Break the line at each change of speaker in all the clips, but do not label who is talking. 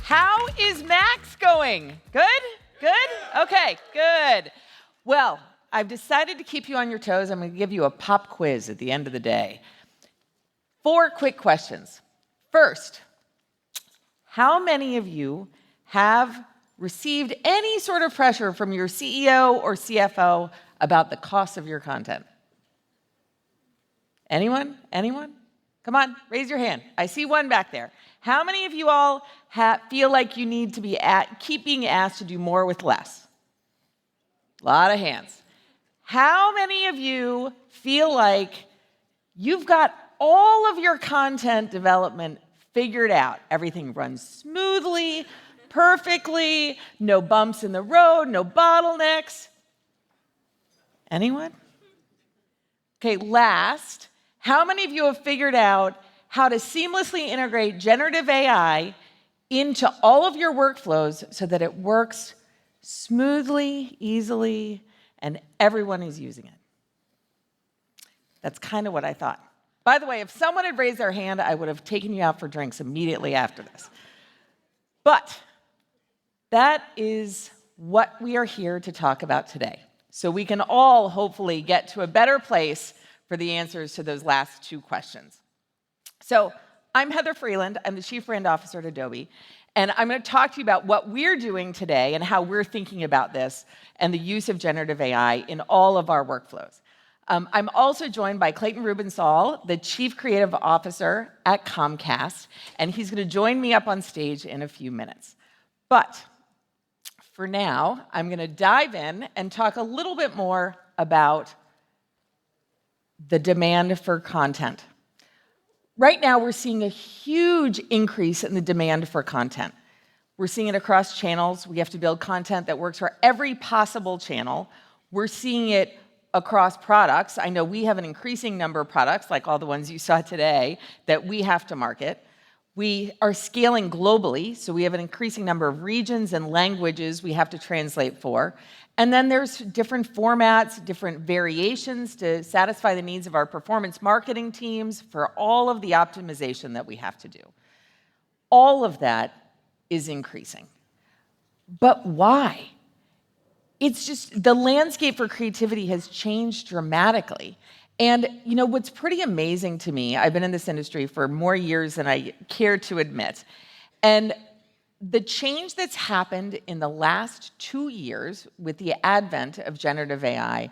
How is Max going? Good? Good? Okay, good. Well, I've decided to keep you on your toes. I'm going to give you a pop quiz at the end of the day. 4 quick questions. First, how many of you have received any sort of pressure from your CEO or CFO about the cost of your content? Anyone? Anyone? Come on, raise your hand. I see one back there. How many of you all feel like you need to keep being asked to do more with less? A lot of hands. How many of you feel like you've got all of your content development figured out? Everything runs smoothly, perfectly, no bumps in the road, no bottlenecks? Anyone? Okay, last, how many of you have figured out how to seamlessly integrate generative AI into all of your workflows so that it works smoothly, easily, and everyone is using it? That's kind of what I thought. By the way, if someone had raised their hand, I would have taken you out for drinks immediately after this. But that is what we are here to talk about today. So we can all hopefully get to a better place for the answers to those last 2 questions. So I'm Heather Freeland. I'm the Chief Brand Officer at Adobe. And I'm going to talk to you about what we're doing today and how we're thinking about this and the use of generative AI in all of our workflows. I'm also joined by Clayton Ruebensaal, the Chief Creative Officer at Comcast, and he's going to join me up on stage in a few minutes. But for now, I'm going to dive in and talk a little bit more about the demand for content. Right now, we're seeing a huge increase in the demand for content. We're seeing it across channels. We have to build content that works for every possible channel. We're seeing it across products. I know we have an increasing number of products, like all the ones you saw today, that we have to market. We are scaling globally, so we have an increasing number of regions and languages we have to translate for. And then there's different formats, different variations to satisfy the needs of our performance marketing teams for all of the optimization that we have to do. All of that is increasing. But why? It's just the landscape for creativity has changed dramatically. And you know what's pretty amazing to me, I've been in this industry for more years than I care to admit, and the change that's happened in the last 2 years with the advent of generative AI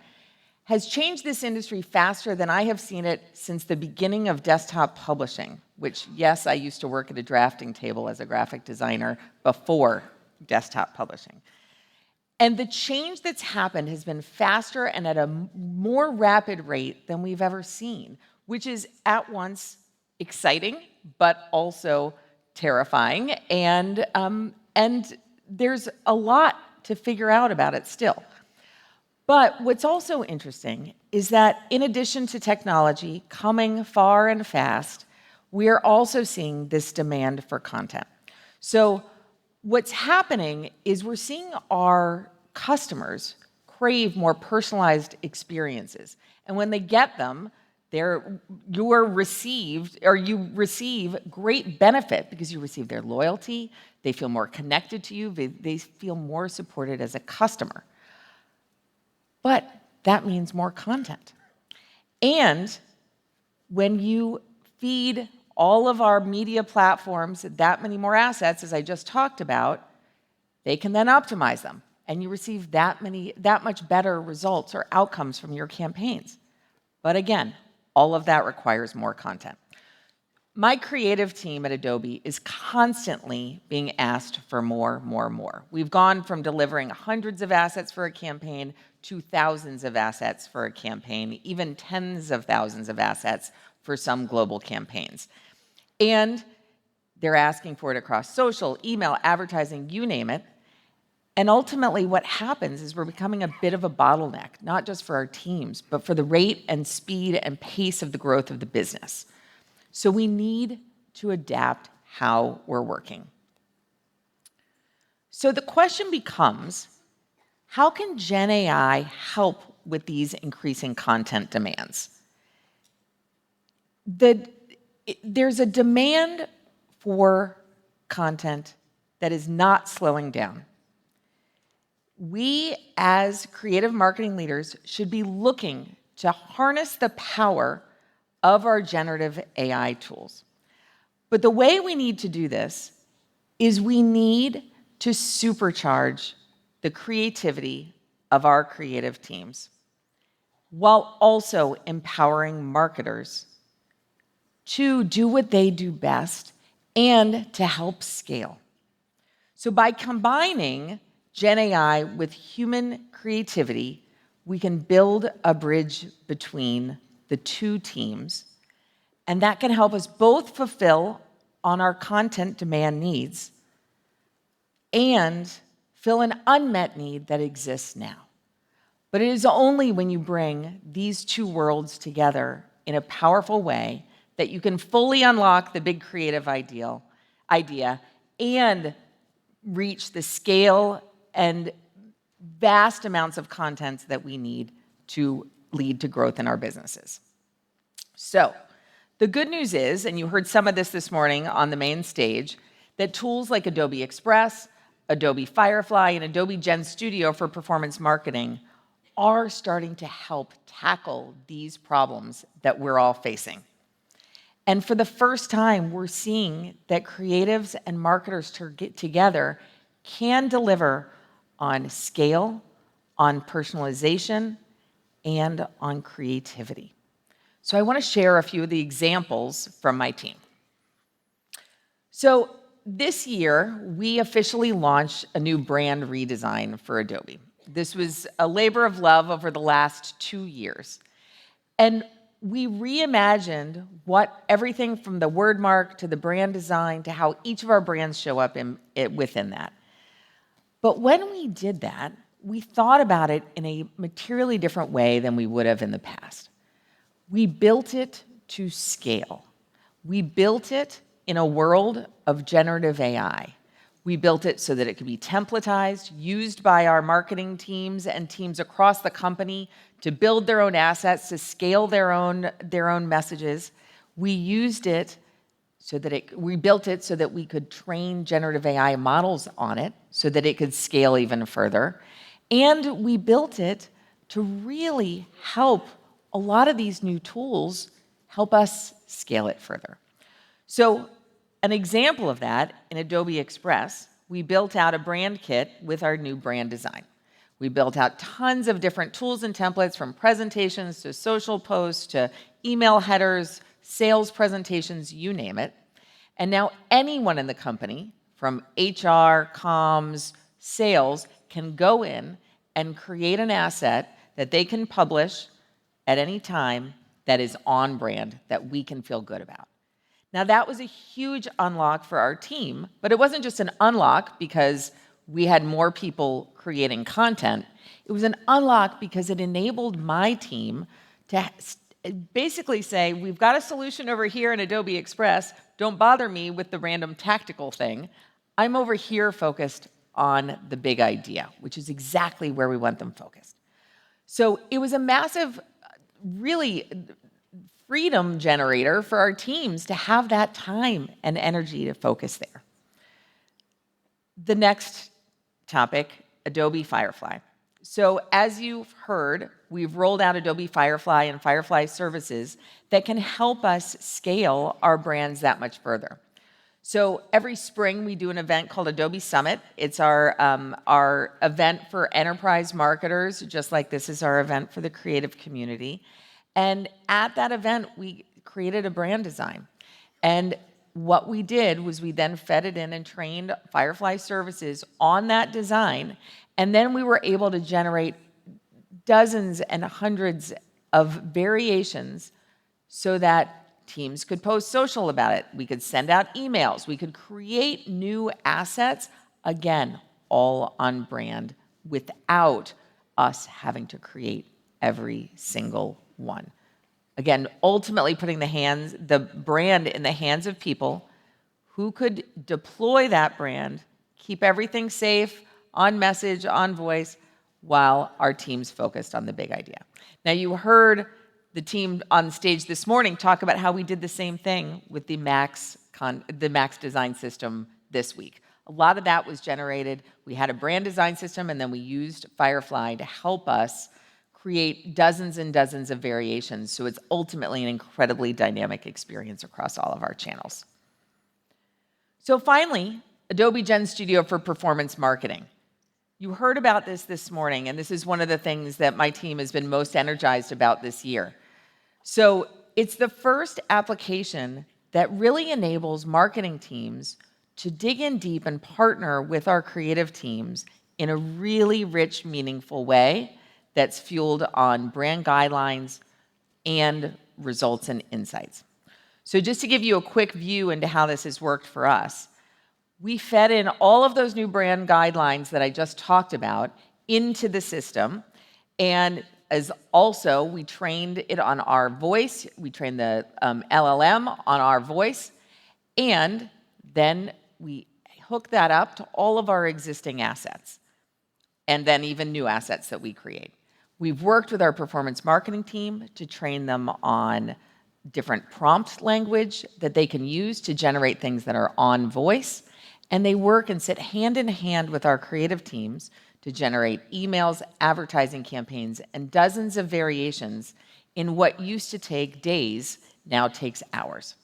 has changed this industry faster than I have seen it since the beginning of desktop publishing, which, yes, I used to work at a drafting table as a graphic designer before desktop publishing. And the change that's happened has been faster and at a more rapid rate than we've ever seen, which is at once exciting, but also terrifying, and there's a lot to figure out about it still. But what's also interesting is that in addition to technology coming far and fast, we are also seeing this demand for content. So what's happening is we're seeing our customers crave more personalized experiences. And when they get them, you receive great benefit because you receive their loyalty, they feel more connected to you, they feel more supported as a customer. But that means more content. And when you feed all of our media platforms that many more assets, as I just talked about, they can then optimize them, and you receive that much better results or outcomes from your campaigns. But again, all of that requires more content. My creative team at Adobe is constantly being asked for more. We've gone from delivering hundreds of assets for a campaign to thousands of assets for a campaign, even tens of thousands of assets for some global campaigns. And they're asking for it across social, email, advertising, you name it. And ultimately, what happens is we're becoming a bit of a bottleneck, not just for our teams, but for the rate and speed and pace of the growth of the business. So we need to adapt how we're working. So the question becomes, how can Gen AI help with these increasing content demands? There's a demand for content that is not slowing down. We, as creative marketing leaders, should be looking to harness the power of our generative AI tools. But the way we need to do this is we need to supercharge the creativity of our creative teams while also empowering marketers to do what they do best and to help scale. So by combining Gen AI with human creativity, we can build a bridge between the two teams, and that can help us both fulfill on our content demand needs and fill an unmet need that exists now. But it is only when you bring these two worlds together in a powerful way that you can fully unlock the big creative idea and reach the scale and vast amounts of content that we need to lead to growth in our businesses. So, the good news is, and you heard some of this morning on the main stage, that tools like Adobe Express, Adobe Firefly, and Adobe Gen Studio for performance marketing are starting to help tackle these problems that we're all facing. And for the first time, we're seeing that creatives and marketers together can deliver on scale, on personalization, and on creativity. So I want to share a few of the examples from my team. So this year, we officially launched a new brand redesign for Adobe. This was a labor of love over the last 2 years. And we reimagined what everything from the word mark to the brand design to how each of our brands show up within that. But when we did that, we thought about it in a materially different way than we would have in the past. We built it to scale. We built it in a world of generative AI. We built it so that it could be templatized, used by our marketing teams and teams across the company to build their own assets, to scale their own messages. We built it so that we could train generative AI models on it so that it could scale even further. And we built it to really help a lot of these new tools help us scale it further. So an example of that, in Adobe Express, we built out a brand kit with our new brand design. We built out tons of different tools and templates, from presentations to social posts to email headers, sales presentations, you name it. And now anyone in the company, from HR, comms, sales, can go in and create an asset that they can publish at any time that is on brand, that we can feel good about. Now, that was a huge unlock for our team, but it wasn't just an unlock because we had more people creating content. It was an unlock because it enabled my team to basically say, we've got a solution over here in Adobe Express. Don't bother me with the random tactical thing. I'm over here focused on the big idea, which is exactly where we want them focused. So it was a massive, really freedom generator for our teams to have that time and energy to focus there. The next topic, Adobe Firefly. So as you've heard, we've rolled out Adobe Firefly and Firefly services that can help us scale our brands that much further. So every spring we do an event called Adobe Summit. It's our event for enterprise marketers, just like this is our event for the creative community. And at that event, we created a brand design. And what we did was we then fed it in and trained Firefly services on that design. And then we were able to generate dozens and hundreds of variations so that teams could post social about it. We could send out emails. We could create new assets, again, all on brand without us having to create every single one. Again, ultimately putting the brand in the hands of people who could deploy that brand, keep everything safe, on message, on voice, while our team's focused on the big idea. Now, you heard the team on stage this morning talk about how we did the same thing with the Max design system this week. A lot of that was generated. We had a brand design system, and then we used Firefly to help us create dozens and dozens of variations. So it's ultimately an incredibly dynamic experience across all of our channels. So finally, Adobe Gen Studio for performance marketing. You heard about this morning, and this is one of the things that my team has been most energized about this year. So it's the first application that really enables marketing teams to dig in deep and partner with our creative teams in a really rich, meaningful way that's fueled on brand guidelines and results and insights. So just to give you a quick view into how this has worked for us, we fed in all of those new brand guidelines that I just talked about into the system, and as also we trained it on our voice, we trained the LLM on our voice, and then we hook that up to all of our existing assets, and then even new assets that we create. We've worked with our performance marketing team to train them on different prompt language that they can use to generate things that are on voice, and they work and sit hand in hand with our creative teams to generate emails, advertising campaigns, and dozens of variations in what used to take days now takes hours.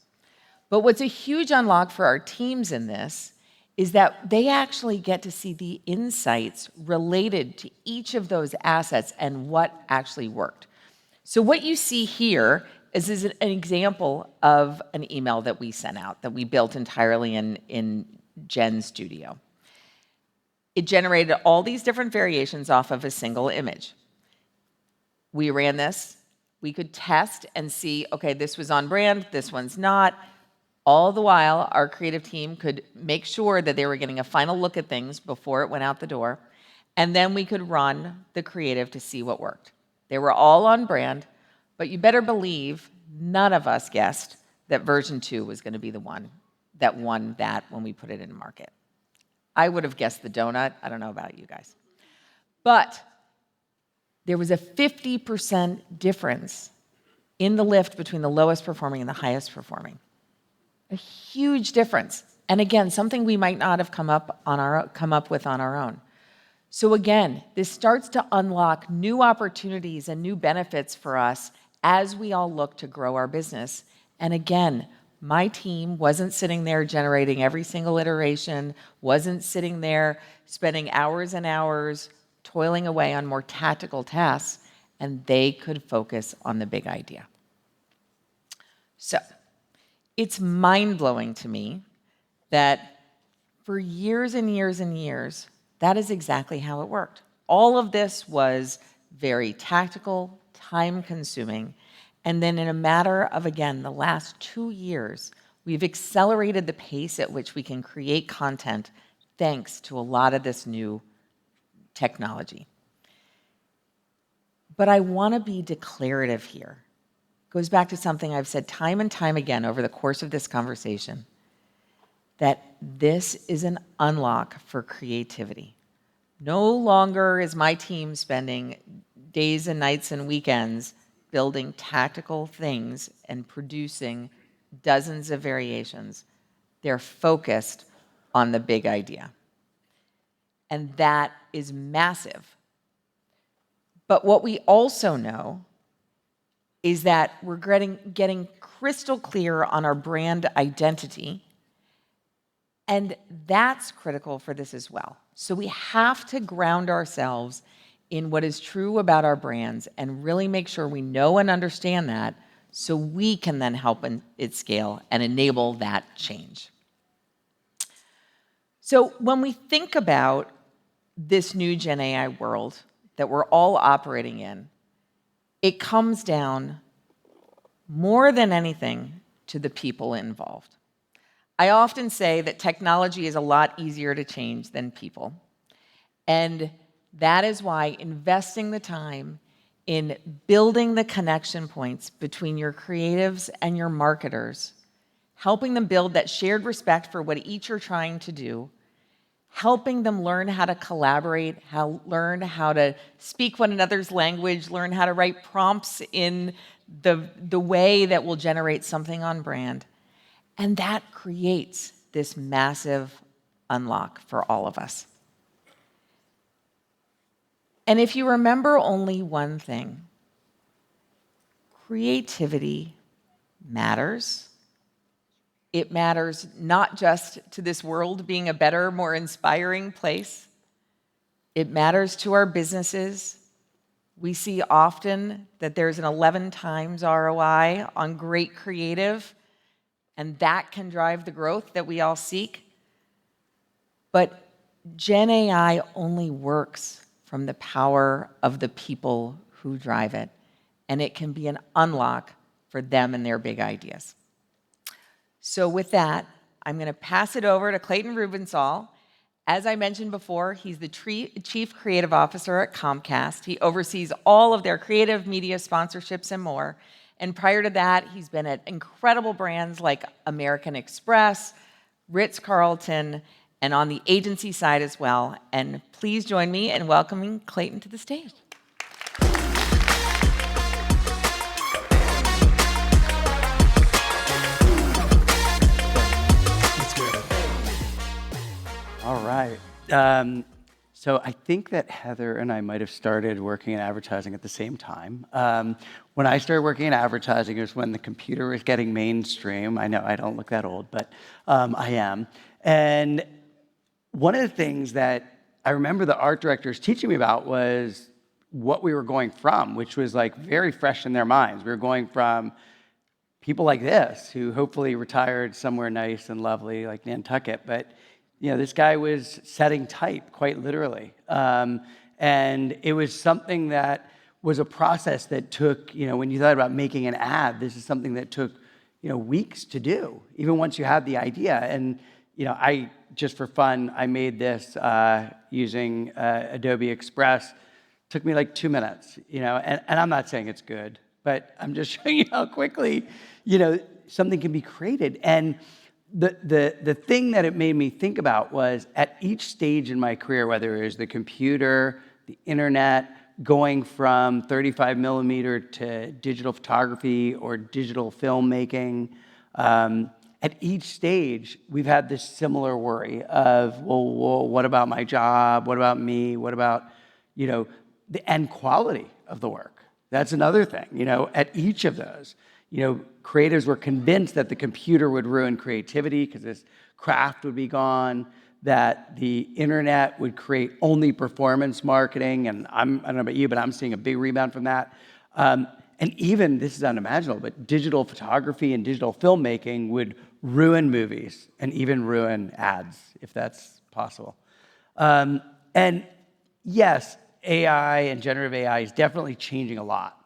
But what's a huge unlock for our teams in this is that they actually get to see the insights related to each of those assets and what actually worked. So what you see here is an example of an email that we sent out, that we built entirely in Gen Studio. It generated all these different variations off of a single image. We ran this. We could test and see, okay, this was on brand, this one's not. All the while, our creative team could make sure that they were getting a final look at things before it went out the door, and then we could run the creative to see what worked. They were all on brand, but you better believe none of us guessed that version 2 was going to be the one that won that when we put it in market. I would have guessed the donut. I don't know about you guys. But there was a 50% difference in the lift between the lowest performing and the highest performing. A huge difference. And again, something we might not have come up with on our own. So again, this starts to unlock new opportunities and new benefits for us as we all look to grow our business. And again, my team wasn't sitting there generating every single iteration, wasn't sitting there spending hours and hours toiling away on more tactical tasks, and they could focus on the big idea. So it's mind-blowing to me that for years and years and years, that is exactly how it worked. All of this was very tactical, time-consuming, and then in a matter of, again, the last 2 years, we've accelerated the pace at which we can create content thanks to a lot of this new technology. But I want to be declarative here. It goes back to something I've said time and time again over the course of this conversation, that this is an unlock for creativity. No longer is my team spending days and nights and weekends building tactical things and producing dozens of variations. They're focused on the big idea. And that is massive. But what we also know is that we're getting crystal clear on our brand identity, and that's critical for this as well. So we have to ground ourselves in what is true about our brands and really make sure we know and understand that so we can then help it scale and enable that change. So when we think about this new Gen AI world that we're all operating in, it comes down more than anything to the people involved. I often say that technology is a lot easier to change than people. And that is why investing the time in building the connection points between your creatives and your marketers, helping them build that shared respect for what each are trying to do, helping them learn how to collaborate, learn how to speak one another's language, learn how to write prompts in the way that will generate something on brand. And that creates this massive unlock for all of us. And if you remember only one thing, creativity matters. It matters not just to this world being a better, more inspiring place. It matters to our businesses. We see often that there's an 11 times ROI on great creative, and that can drive the growth that we all seek. But Gen AI only works from the power of the people who drive it, and it can be an unlock for them and their big ideas. So with that, I'm going to pass it over to Clayton Ruebensaal. As I mentioned before, he's the Chief Creative Officer at Comcast. He oversees all of their creative media sponsorships and more. And prior to that, he's been at incredible brands like American Express, Ritz-Carlton, and on the agency side as well. And please join me in welcoming Clayton to the stage.
All right. So I think that Heather and I might have started working in advertising at the same time. When I started working in advertising, it was when the computer was getting mainstream. I know I don't look that old, but I am. And one of the things that I remember the art directors teaching me about was what we were going from, which was like very fresh in their minds. We were going from people like this, who hopefully retired somewhere nice and lovely like Nantucket, but this guy was setting type, quite literally. And it was something that was a process that took, when you thought about making an ad, this is something that took, weeks to do, even once you had the idea. And, I, just for fun, I made this using Adobe Express. Took me like 2 minutes, and I'm not saying it's good, but I'm just showing you how quickly, something can be created. And the thing that it made me think about was at each stage in my career, whether it was the computer, the internet, going from 35 millimeter to digital photography or digital filmmaking, at each stage, we've had this similar worry of, well, what about my job? What about me? What about, the end quality of the work? That's another thing, at each of those. Creators were convinced that the computer would ruin creativity because this craft would be gone, that the internet would create only performance marketing, and I don't know about you, but I'm seeing a big rebound from that. And even, this is unimaginable, but digital photography and digital filmmaking would ruin movies and even ruin ads, if that's possible. And yes, AI and generative AI is definitely changing a lot.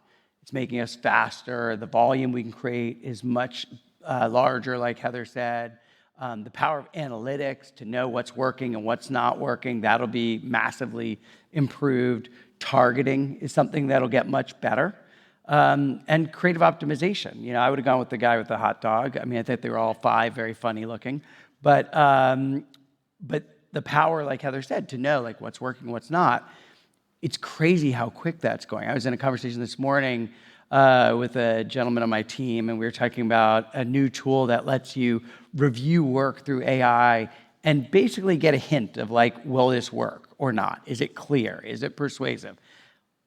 It's making us faster. The volume we can create is much larger, like Heather said. The power of analytics to know what's working and what's not working, that'll be massively improved. Targeting is something that'll get much better. And creative optimization. I would have gone with the guy with the hot dog. I mean, I think they were all 5 very funny looking. But the power, like Heather said, to know like what's working, what's not, it's crazy how quick that's going. I was in a conversation this morning with a gentleman on my team, and we were talking about a new tool that lets you review work through AI and basically get a hint of like, will this work or not? Is it clear? Is it persuasive?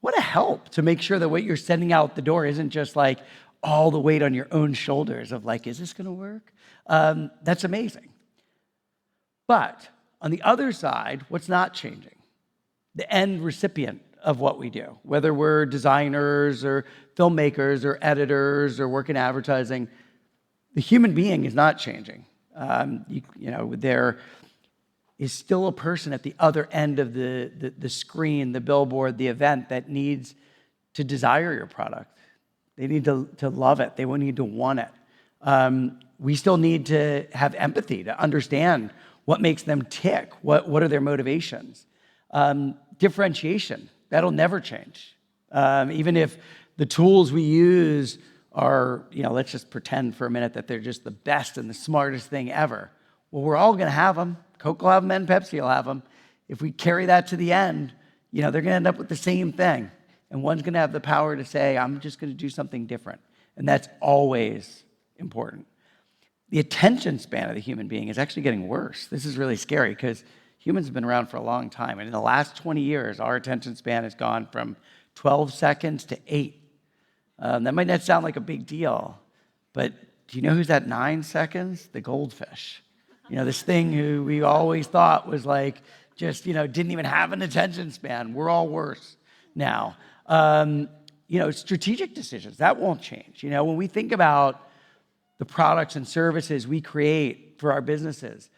What a help to make sure that what you're sending out the door isn't just like all the weight on your own shoulders of like, is this gonna work? That's amazing. But on the other side, what's not changing? The end recipient of what we do, whether we're designers or filmmakers or editors or work in advertising, the human being is not changing. There is still a person at the other end of the screen, the billboard, the event that needs to desire your product. They need to love it. They will need to want it. We still need to have empathy to understand what makes them tick. What are their motivations? Differentiation, that'll never change. Even if the tools we use are, let's just pretend for a minute that they're just the best and the smartest thing ever. Well, we're all gonna have them. Coke will have them and Pepsi will have them. If we carry that to the end, they're gonna end up with the same thing. And one's gonna have the power to say, I'm just gonna do something different. And that's always important. the attention span of the human being is actually getting worse. This is really scary because humans have been around for a long time. And in the last 20 years, our attention span has gone from 12 seconds to 8. That might not sound like a big deal, but do you know who's at 9 seconds? The goldfish. This thing who we always thought was like just, didn't even have an attention span. We're all worse now. Strategic decisions, that won't change. When we think about the products and services we create for our businesses,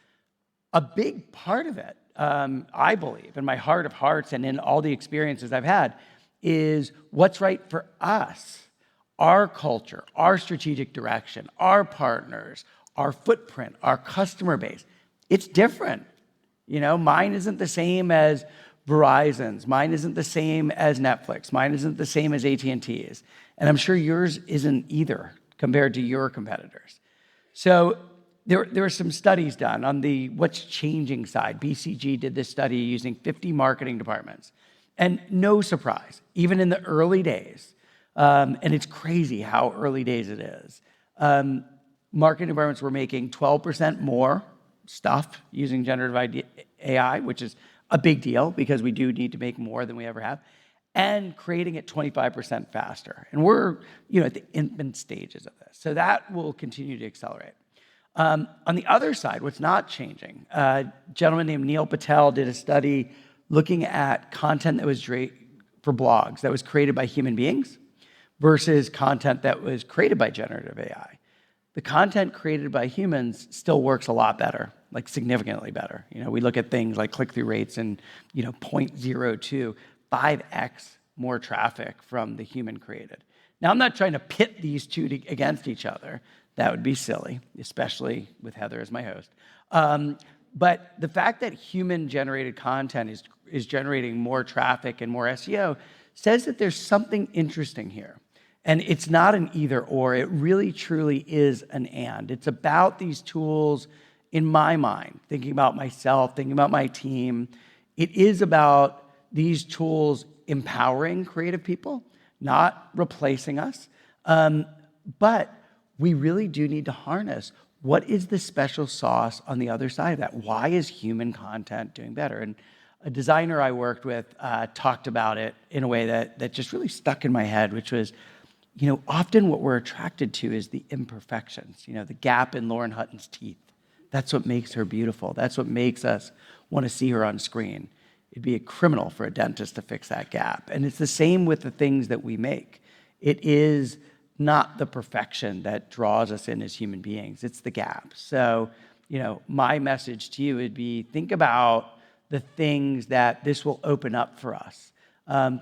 a big part of it, I believe, in my heart of hearts and in all the experiences I've had, is what's right for us, our culture, our strategic direction, our partners, our footprint, our customer base. It's different. Mine isn't the same as Verizon's. Mine isn't the same as Netflix. Mine isn't the same as AT&T's. And I'm sure yours isn't either compared to your competitors. So there are some studies done on the what's changing side. BCG did this study using 50 marketing departments. And no surprise, even in the early days, and it's crazy how early days it is, marketing departments were making 12% more stuff using generative AI, which is a big deal because we do need to make more than we ever have, and creating it 25% faster. And we're at the infant stages of this. So that will continue to accelerate. On the other side, what's not changing, a gentleman named Neil Patel did a study looking at content that was for blogs that was created by human beings versus content that was created by generative AI. The content created by humans still works a lot better, like significantly better. We look at things like click-through rates and 0.02, 5x more traffic from the human created. Now, I'm not trying to pit these two against each other. That would be silly, especially with Heather as my host. But the fact that human-generated content is generating more traffic and more SEO says that there's something interesting here. And it's not an either or, it really truly is an and. It's about these tools, in my mind, thinking about myself, thinking about my team. It is about these tools empowering creative people, not replacing us. But we really do need to harness what is the special sauce on the other side of that. Why is human content doing better? And a designer I worked with talked about it in a way that just really stuck in my head, which was, often what we're attracted to is the imperfections, the gap in Lauren Hutton's teeth. That's what makes her beautiful. That's what makes us want to see her on screen. It'd be a criminal for a dentist to fix that gap. And it's the same with the things that we make. It is not the perfection that draws us in as human beings. It's the gap. So, my message to you would be, think about the things that this will open up for us.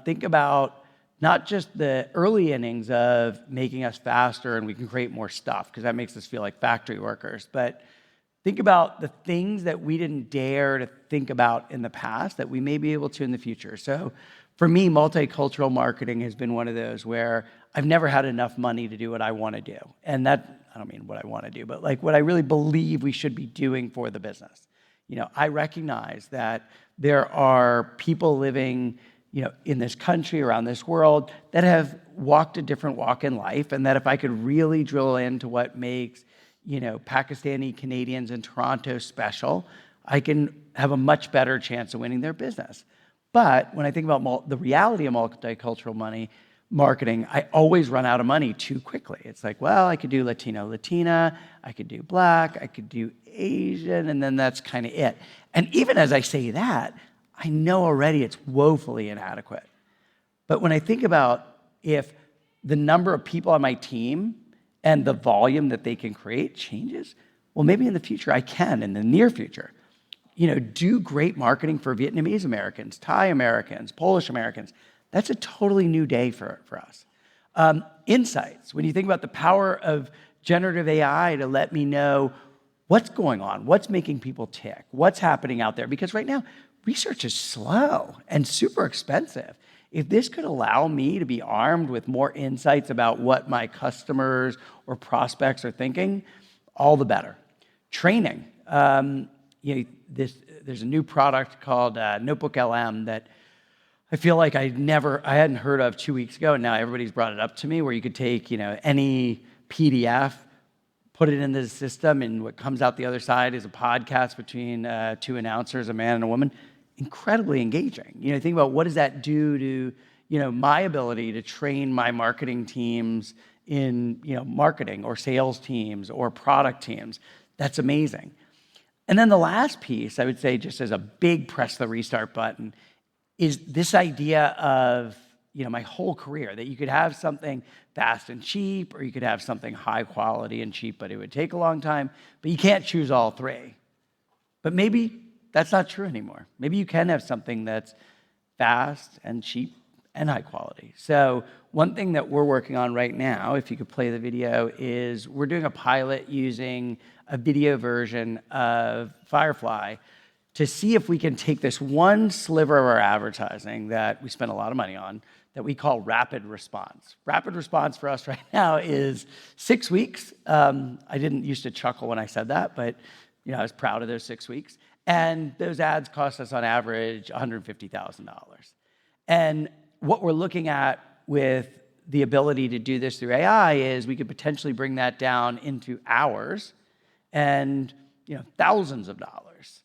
Think about not just the early innings of making us faster and we can create more stuff, because that makes us feel like factory workers, but think about the things that we didn't dare to think about in the past that we may be able to in the future. So for me, multicultural marketing has been one of those where I've never had enough money to do what I want to do. And that, I don't mean what I want to do, but like what I really believe we should be doing for the business. I recognize that there are people living in this country, around this world, that have walked a different walk in life, and that if I could really drill into what makes, Pakistani Canadians in Toronto special, I can have a much better chance of winning their business. But when I think about the reality of multicultural marketing, I always run out of money too quickly. It's like, well, I could do Latino, Latina, I could do Black, I could do Asian, and then that's kind of it. And even as I say that, I know already it's woefully inadequate. But when I think about if the number of people on my team and the volume that they can create changes, well, maybe in the future I can, in the near future, do great marketing for Vietnamese Americans, Thai Americans, Polish Americans. That's a totally new day for us. Insights, when you think about the power of generative AI to let me know what's going on, what's making people tick, what's happening out there, because right now, research is slow and super expensive. If this could allow me to be armed with more insights about what my customers or prospects are thinking, all the better. Training. There's a new product called Notebook LM that I feel like I hadn't heard of 2 weeks ago, and now everybody's brought it up to me, where you could take any PDF, put it into the system, and what comes out the other side is a podcast between two announcers, a man and a woman. Incredibly engaging. Think about what does that do to, my ability to train my marketing teams in, marketing or sales teams or product teams. That's amazing. And then the last piece, I would say, just as a big press the restart button, is this idea of, my whole career, that you could have something fast and cheap, or you could have something high quality and cheap, but it would take a long time, but you can't choose all three. But maybe that's not true anymore. Maybe you can have something that's fast and cheap and high quality. So one thing that we're working on right now, if you could play the video, is we're doing a pilot using a video version of Firefly to see if we can take this one sliver of our advertising that we spend a lot of money on, that we call rapid response. Rapid response for us right now is 6 weeks. I didn't used to chuckle when I said that, but I was proud of those 6 weeks. And those ads cost us on average $150,000. And what we're looking at with the ability to do this through AI is we could potentially bring that down into hours and thousands of dollars.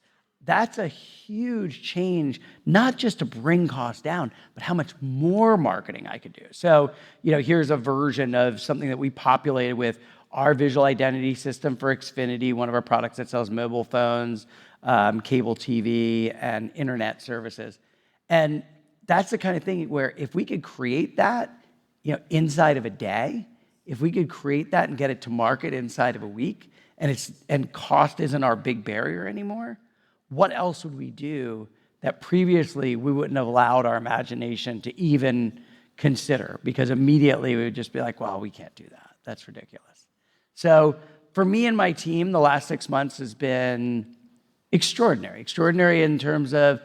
That's a huge change, not just to bring costs down, but how much more marketing I could do. So, here's a version of something that we populated with our visual identity system for Xfinity, one of our products that sells mobile phones, cable TV, and internet services. And that's the kind of thing where if we could create that, inside of a day, if we could create that and get it to market inside of a week, and cost isn't our big barrier anymore, what else would we do that previously we wouldn't have allowed our imagination to even consider? Because immediately we would just be like, well, we can't do that. That's ridiculous. So for me and my team, the last 6 months has been extraordinary. Extraordinary in terms of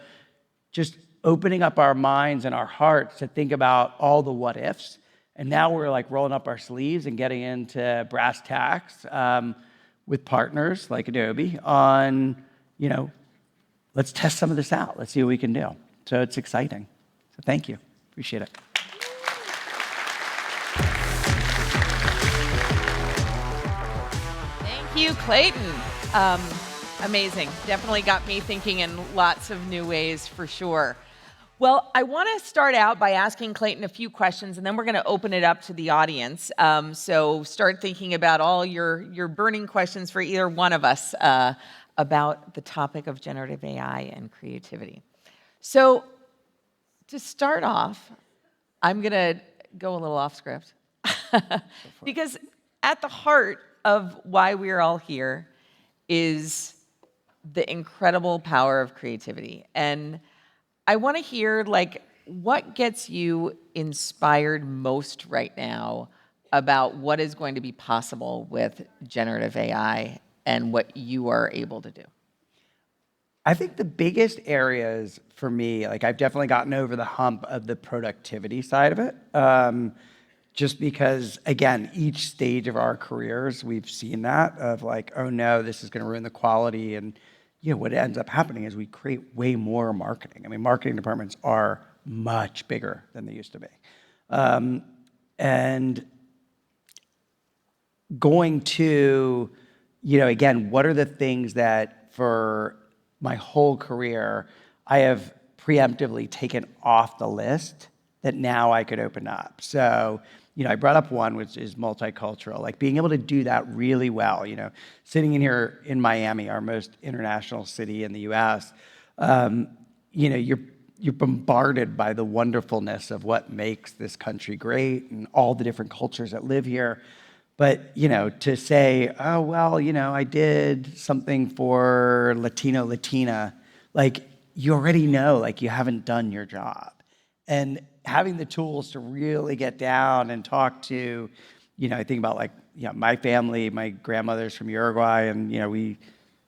just opening up our minds and our hearts to think about all the what ifs. And now we're like rolling up our sleeves and getting into brass tacks with partners like Adobe on, let's test some of this out. Let's see what we can do. So it's exciting. So thank you. Appreciate it.
Thank you, Clayton. Amazing. Definitely got me thinking in lots of new ways for sure. Well, I want to start out by asking Clayton a few questions, and then we're going to open it up to the audience. So start thinking about all your burning questions for either one of us about the topic of generative AI and creativity. So to start off, I'm going to go a little off script because at the heart of why we're all here is the incredible power of creativity. And I want to hear, what gets you inspired most right now about what is going to be possible with generative AI and what you are able to do?
I think the biggest areas for me, I've definitely gotten over the hump of the productivity side of it. Just because, again, each stage of our careers, we've seen that of oh no, this is going to ruin the quality. And what ends up happening is we create way more marketing. I mean, marketing departments are much bigger than they used to be. And going to, again, what are the things that for my whole career I have preemptively taken off the list that now I could open up? So, I brought up one, which is multicultural, being able to do that really well. Sitting in here in Miami, our most international city in the U.S., you're bombarded by the wonderfulness of what makes this country great and all the different cultures that live here. But, to say, oh, well, I did something for Latino, Latina, you already know, you haven't done your job. And having the tools to really get down and talk to, I think about my family, my grandmother's from Uruguay, and, we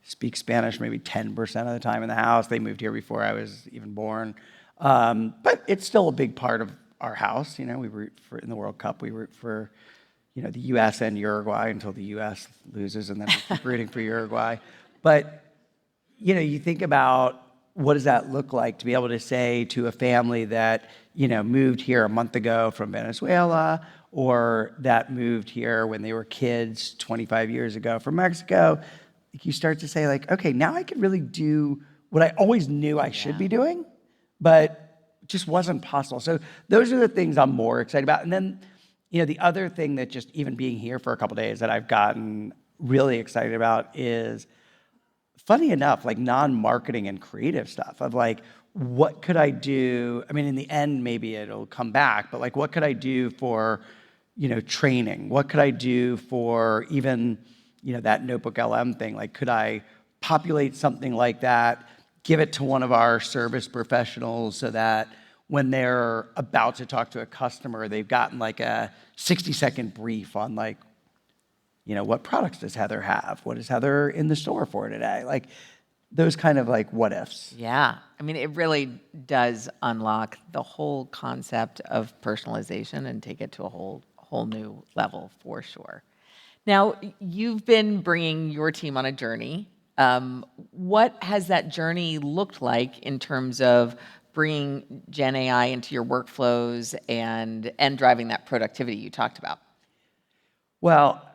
speak Spanish maybe 10% of the time in the house. They moved here before I was even born. But it's still a big part of our house. We root for, in the World Cup, we root for, the U.S. and Uruguay until the U.S. loses, and then we keep rooting for Uruguay. But, you think about what does that look like to be able to say to a family that, moved here a month ago from Venezuela, or that moved here when they were kids 25 years ago from Mexico? You start to say like, okay, now I can really do what I always knew I should be doing, but just wasn't possible. So those are the things I'm more excited about. And then, the other thing that just even being here for a couple days that I've gotten really excited about is, funny enough, like non-marketing and creative stuff of like, what could I do? I mean, in the end, maybe it'll come back, but like, what could I do for, training? What could I do for even, that Notebook LM thing? Like, could I populate something like that, give it to one of our service professionals so that when they're about to talk to a customer, they've gotten like a 60-second brief on like, what products does Heather have? What is Heather in the store for today? Like those kind of like what ifs.
Yeah. I mean, it really does unlock the whole concept of personalization and take it to a whole new level for sure. Now, you've been bringing your team on a journey. What has that journey looked like in terms of bringing Gen AI into your workflows and driving that productivity you talked about?
Well,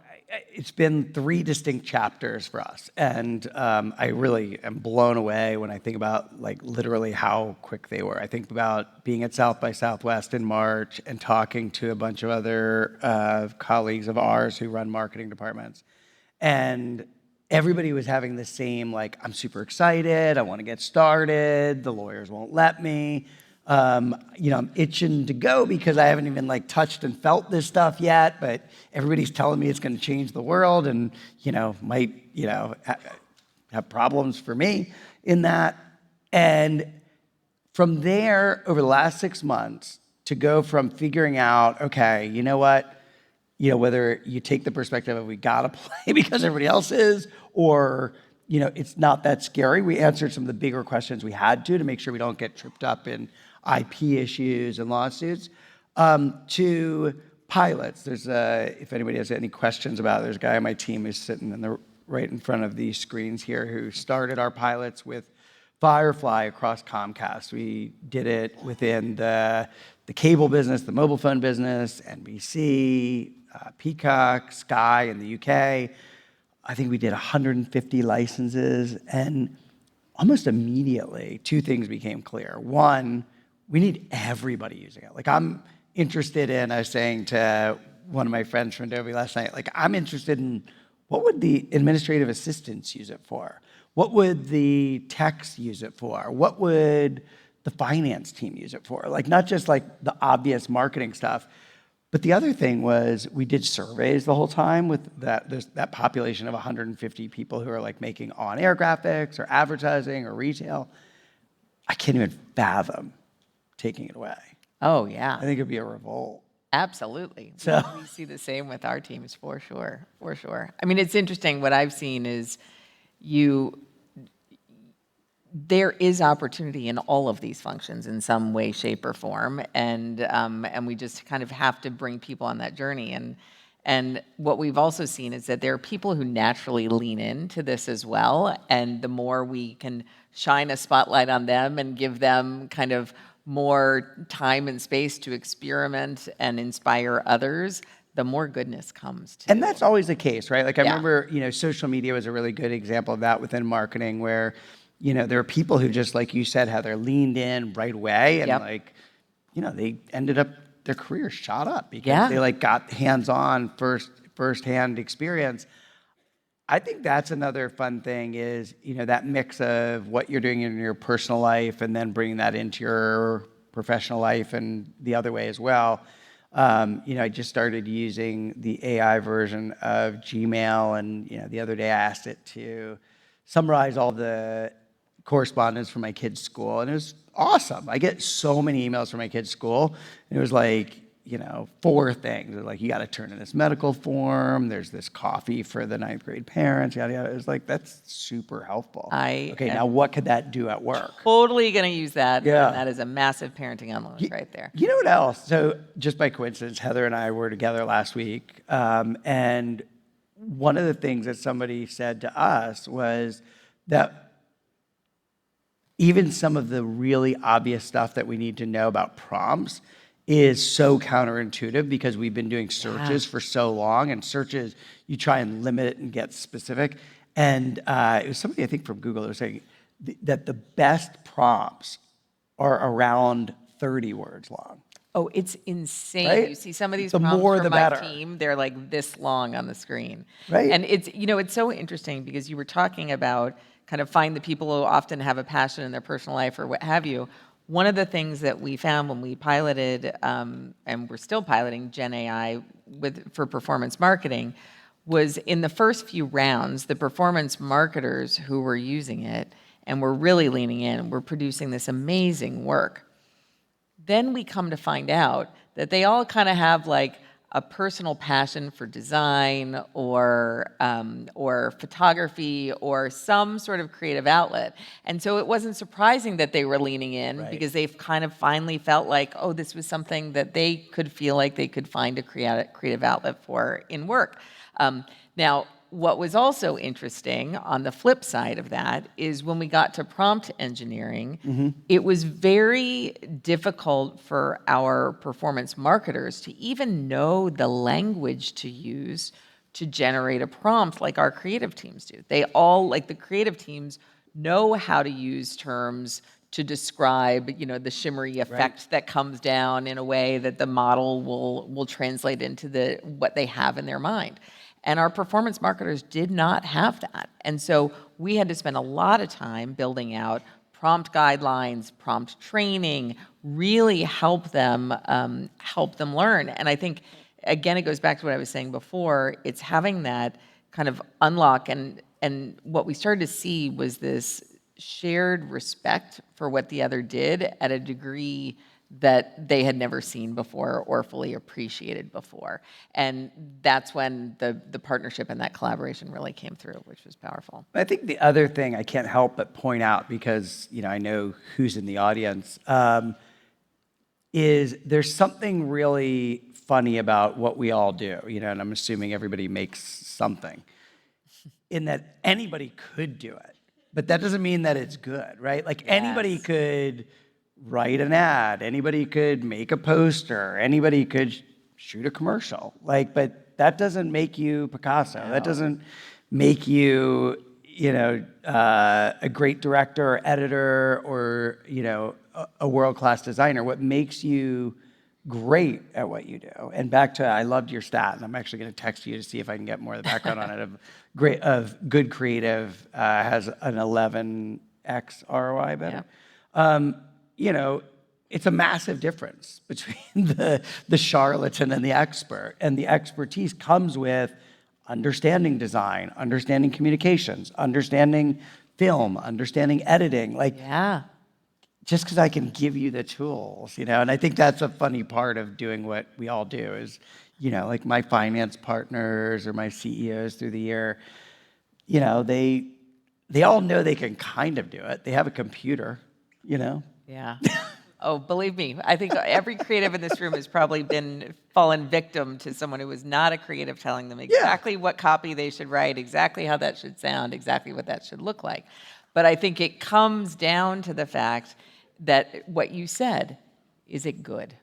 it's been 3 distinct chapters for us, and I really am blown away when I think about like literally how quick they were. I think about being at South by Southwest in March and talking to a bunch of other colleagues of ours who run marketing departments, and everybody was having the same like, I'm super excited, I want to get started, the lawyers won't let me. I'm itching to go because I haven't even like touched and felt this stuff yet, but everybody's telling me it's going to change the world and, might, have problems for me in that. And from there, over the last 6 months, to go from figuring out, okay, you know what, whether you take the perspective of we got to play because everybody else is, or, it's not that scary. We answered some of the bigger questions we had to make sure we don't get tripped up in IP issues and lawsuits, to pilots. There's if anybody has any questions about it, there's a guy on my team who's sitting right in front of these screens here who started our pilots with Firefly across Comcast. We did it within the cable business, the mobile phone business, NBC, Peacock, Sky in the UK. I think we did 150 licenses, and almost immediately, 2 things became clear. One, we need everybody using it. Like I'm interested in, I was saying to one of my friends from Adobe last night, like I'm interested in what would the administrative assistants use it for? What would the techs use it for? What would the finance team use it for? Like not just like the obvious marketing stuff, but the other thing was we did surveys the whole time with that population of 150 people who are like making on-air graphics or advertising or retail. I can't even fathom taking it away.
Oh, yeah.
I think it'd be a revolt.
Absolutely.
So
we see the same with our teams for sure. I mean, it's interesting. What I've seen is there is opportunity in all of these functions in some way, shape, or form, and we just kind of have to bring people on that journey. And what we've also seen is that there are people who naturally lean into this as well, and the more we can shine a spotlight on them and give them kind of more time and space to experiment and inspire others, the more goodness comes to.
And that's always the case, right? Like I remember, social media was a really good example of that within marketing where, there are people who just, like you said, Heather, leaned in right away and they ended up, their career shot up because they like got hands-on firsthand experience. I think that's another fun thing is, that mix of what you're doing in your personal life and then bringing that into your professional life and the other way as well. I just started using the AI version of Gmail, and, the other day I asked it to summarize all the correspondence from my kids' school, and it was awesome. I get so many emails from my kids' school, and it was like, 4 things. They're like, you got to turn in this medical form. There's this coffee for the 9th grade parents, yada, yada. It was like, that's super helpful. Okay, now what could that do at work?
Totally going to use that.
Yeah.
And that is a massive parenting unlock right there.
You know what else? So just by coincidence, Heather and I were together last week. And one of the things that somebody said to us was that even some of the really obvious stuff that we need to know about prompts is so counterintuitive because we've been doing searches for so long, and searches, you try and limit it and get specific. And it was somebody, I think, from Google that was saying that the best prompts are around 30 words long.
Oh, it's insane.
Right?
You see some of these
The
prompts
more,
from
the
my
better.
team, they're like this long on the screen.
Right.
And it's, it's so interesting because you were talking about kind of find the people who often have a passion in their personal life or what have you. One of the things that we found when we piloted, and we're still piloting Gen AI for performance marketing, was in the first few rounds, the performance marketers who were using it and were really leaning in, were producing this amazing work. Then we come to find out that they all kind of have like a personal passion for design or photography or some sort of creative outlet. And so it wasn't surprising that they were leaning in because they've kind of finally felt like, oh, this was something that they could feel like they could find a creative outlet for in work. Now, what was also interesting on the flip side of that is when we got to prompt engineering, it was very difficult for our performance marketers to even know the language to use to generate a prompt like our creative teams do. They all, like the creative teams, know how to use terms to describe, the shimmery effect that comes down in a way that the model will translate into what they have in their mind. And our performance marketers did not have that. And so we had to spend a lot of time building out prompt guidelines, prompt training, really help them learn. And I think, again, it goes back to what I was saying before. It's having that kind of unlock. And what we started to see was this shared respect for what the other did at a degree that they had never seen before or fully appreciated before. And that's when the partnership and that collaboration really came through, which was powerful.
I think the other thing I can't help but point out, because I know who's in the audience, is there's something really funny about what we all do, and I'm assuming everybody makes something, in that anybody could do it, but that doesn't mean that it's good, right? Like anybody could write an ad, anybody could make a poster, anybody could shoot a commercial, but that doesn't make you Picasso. No. That doesn't make you, a great director or editor or, a world-class designer. What makes you great at what you do? And back to, I loved your stat, and I'm actually going to text you to see if I can get more of the background on it. Of good creative has an 11x ROI better. Yeah. It's a massive difference between the charlatan and the expert. And the expertise comes with understanding design, understanding communications, understanding film, understanding editing. Just because I can give you the tools, and I think that's a funny part of doing what we all do is, like my finance partners or my CEOs through the year, they all know they can kind of do it. They have a computer,
Yeah. Oh, believe me, I think every creative in this room has probably fallen victim to someone who was not a creative telling them exactly what copy they should write, exactly how that should sound, exactly what that should look like. But I think it comes down to the fact that what you said, is it good?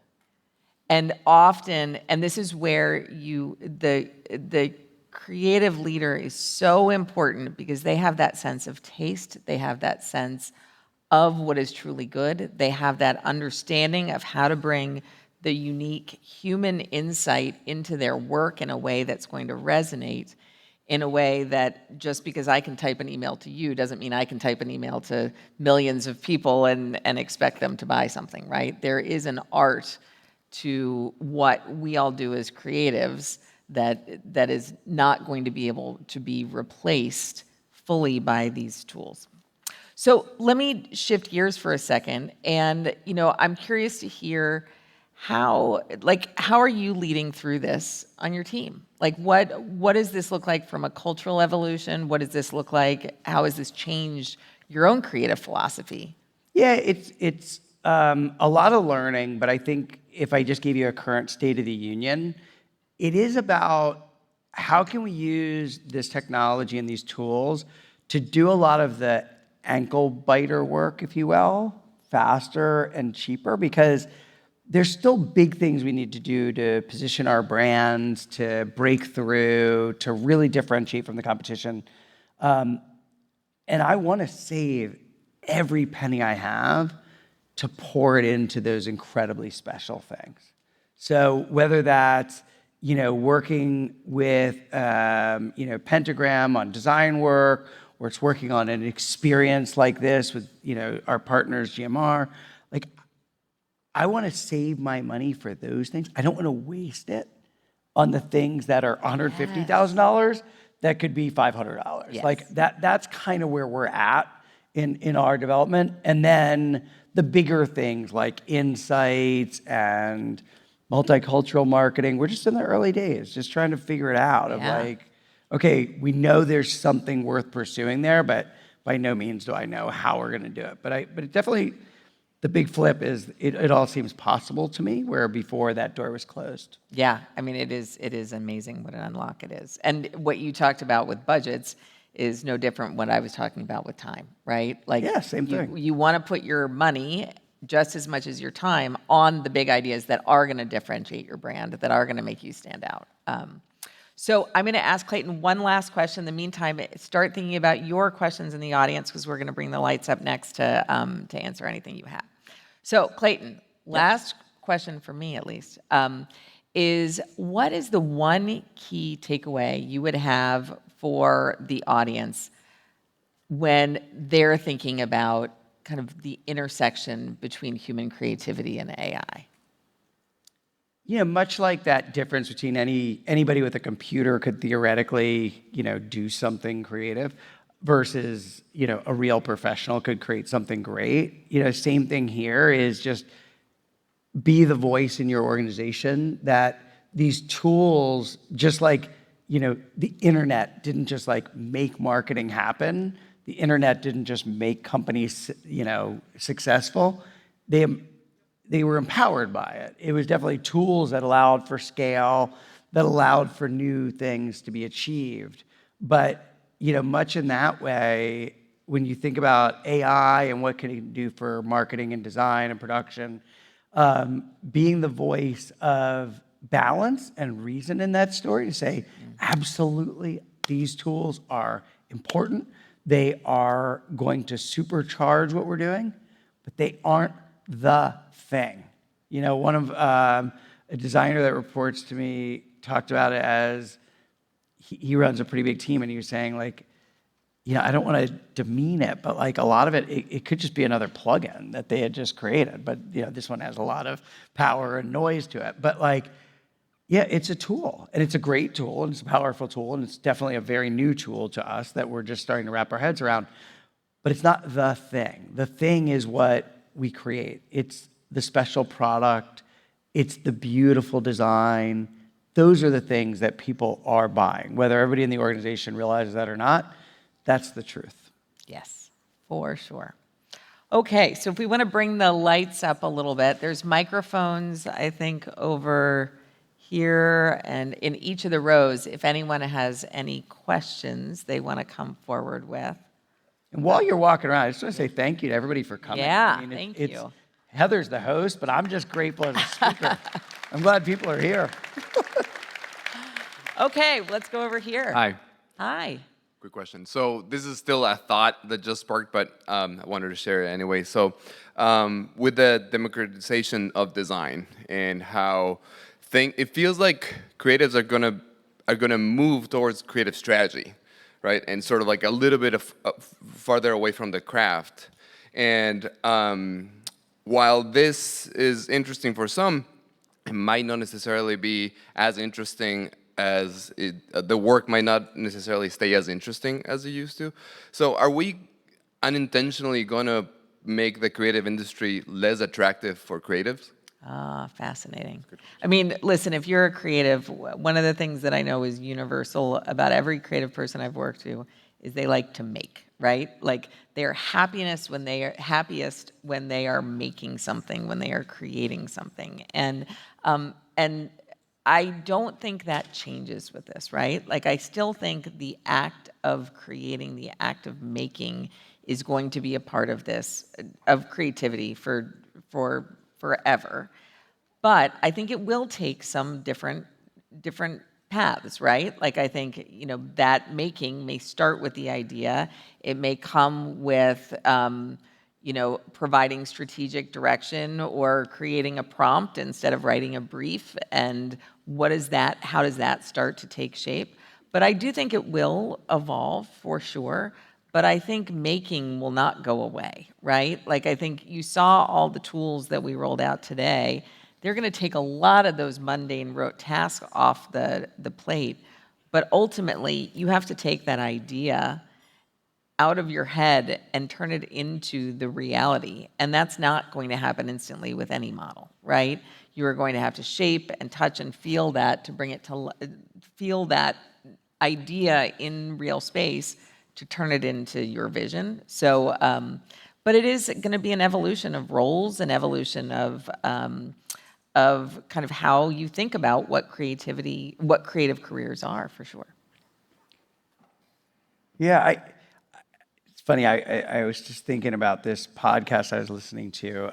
And often, and this is where the creative leader is so important because they have that sense of taste, they have that sense of what is truly good. They have that understanding of how to bring the unique human insight into their work in a way that's going to resonate, in a way that just because I can type an email to you doesn't mean I can type an email to millions of people and expect them to buy something, right? There is an art to what we all do as creatives that is not going to be able to be replaced fully by these tools. So let me shift gears for a second, and I'm curious to hear how are you leading through this on your team? Like what does this look like from a cultural evolution? What does this look like? How has this changed your own creative philosophy?
Yeah, it's a lot of learning, but I think if I just gave you a current state of the union, it is about how can we use this technology and these tools to do a lot of the ankle biter work, if you will, faster and cheaper, because there's still big things we need to do to position our brands, to break through, to really differentiate from the competition. And I want to save every penny I have to pour it into those incredibly special things. So whether that's, working with, Pentagram on design work, or it's working on an experience like this with, our partners, GMR, like, I want to save my money for those things. I don't want to waste it on the things that are $150,000 that could be $500.
Yes.
Like that's kind of where we're at in our development. And then the bigger things like insights and multicultural marketing, we're just in the early days, just trying to figure it out of like, okay, we know there's something worth pursuing there, but by no means do I know how we're going to do it. But it definitely, the big flip is it all seems possible to me, where before that door was closed.
Yeah, I mean, it is amazing what an unlock it is. And what you talked about with budgets is no different what I was talking about with time, right? Like,
yeah, same thing.
You want to put your money just as much as your time on the big ideas that are going to differentiate your brand, that are going to make you stand out. So I'm going to ask Clayton one last question. In the meantime, start thinking about your questions in the audience, because we're going to bring the lights up next to answer anything you have. So Clayton, last question for me at least, is what is the one key takeaway you would have for the audience when they're thinking about kind of the intersection between human creativity and AI?
Much like that difference between anybody with a computer could theoretically, do something creative versus, a real professional could create something great. Same thing here is just be the voice in your organization, that these tools, just like, the internet didn't just like make marketing happen. The internet didn't just make companies, successful. They were empowered by it. It was definitely tools that allowed for scale, that allowed for new things to be achieved. But, much in that way, when you think about AI and what can it do for marketing and design and production, being the voice of balance and reason in that story to say, absolutely, these tools are important. They are going to supercharge what we're doing, but they aren't the thing. One of a designer that reports to me talked about it as he runs a pretty big team, and he was saying like, I don't want to demean it, but like a lot of it could just be another plugin that they had just created. But this one has a lot of power and noise to it. But like, yeah, it's a tool, and it's a great tool, and it's a powerful tool, and it's definitely a very new tool to us that we're just starting to wrap our heads around. But it's not the thing. The thing is what we create. It's the special product. It's the beautiful design. Those are the things that people are buying. Whether everybody in the organization realizes that or not, that's the truth.
Yes, for sure. Okay, so if we want to bring the lights up a little bit, there's microphones, I think, over here and in each of the rows. If anyone has any questions they want to come forward with.
And while you're walking around, I just want to say thank you to everybody for coming.
Yeah, thank you.
Heather's the host, but I'm just grateful as a speaker. I'm glad people are here.
Okay, let's go over here.
Hi.
Hi.
Quick question. So this is still a thought that just sparked, but I wanted to share it anyway. So with the democratization of design and how it feels like creatives are gonna move towards creative strategy, right? And sort of like a little bit of farther away from the craft. And while this is interesting for some, it might not necessarily be as interesting as the work might not necessarily stay as interesting as it used to. So are we unintentionally going to make the creative industry less attractive for creatives?
Ah, fascinating. I mean, listen, if you're a creative, one of the things that I know is universal about every creative person I've worked with is they like to make, right? Like they're happiest when they are making something, when they are creating something. And I don't think that changes with this, right? Like, I still think the act of creating, the act of making is going to be a part of this, of creativity for forever. But I think it will take some different paths, right? Like, I think, that making may start with the idea. It may come with, providing strategic direction or creating a prompt instead of writing a brief. And how does that start to take shape? But I do think it will evolve for sure. But I think making will not go away, right? Like, I think you saw all the tools that we rolled out today. They're going to take a lot of those mundane rote tasks off the plate. But ultimately, you have to take that idea out of your head and turn it into the reality. And that's not going to happen instantly with any model, right? You are going to have to shape and touch and feel that to bring it to feel that idea in real space to turn it into your vision. So, but it is going to be an evolution of roles, an evolution of kind of how you think about what creative careers are, for sure.
Yeah, it's funny. I was just thinking about this podcast I was listening to,